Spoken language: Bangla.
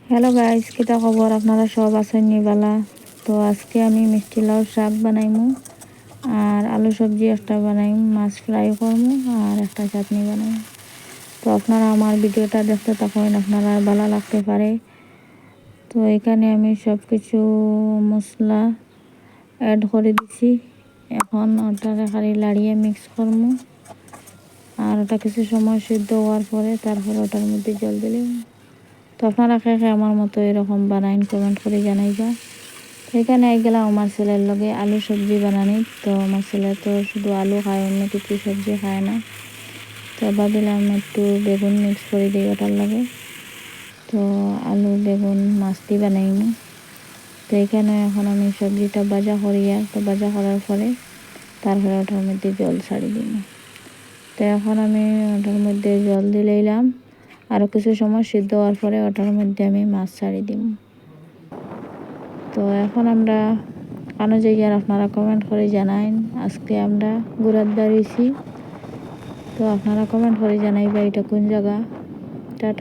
হ্যালো গাইস, কিতা খবর? আপনারা সব আছেন নিবালা? তো আজকে আমি মিষ্টি লাউ শাক বানাইমু আর আলু সবজি একটা বানাইম, মাছ ফ্রাই করমু আর একটা চাটনি বানাইম। তো আপনারা আমার ভিডিওটা দেখতে থাকুন, আপনারা ভালো লাগতে পারে। তো এখানে আমি সব কিছু মশলা অ্যাড করে দিছি। এখন ওটারে খালি লাড়িয়ে মিক্স করমু আর ওটা কিছু সময় সিদ্ধ হওয়ার পরে তারপরে ওটার মধ্যে জল দিলাম। তো আপনারা খেয়ে আমার মতো এরকম বানাইন, কমেন্ট করে জানাইবা। এখানে আই গেলাম আমার ছেলের লগে আলু সবজি বানানি। তো আমার ছেলে তো শুধু আলু খায়, অন্য কিছু সবজি খায় না। তো ভাবিলাম একটু বেগুন মিক্স করে দিই ওটার লগে। তো আলু বেগুন মাছ দিয়ে বানাইনি। তো এখানে এখন আমি সবজিটা ভাজা করিয়া, তো ভাজা করার পরে তারপরে ওটার মধ্যে জল ছাড়ি দিই। তো এখন আমি ওটার মধ্যে জল দিলাম, আরও কিছু সময় সিদ্ধ হওয়ার পরে ওটার মধ্যে আমি মাছ ছাড়ি দিই। তো এখন আমরা কেন যাই আর আপনারা কমেন্ট করে জানাইন। আজকে আমরা ঘুরাত বেরিয়েছি, তো আপনারা কমেন্ট করে জানাইবা এটা কোন জায়গা। টাটা।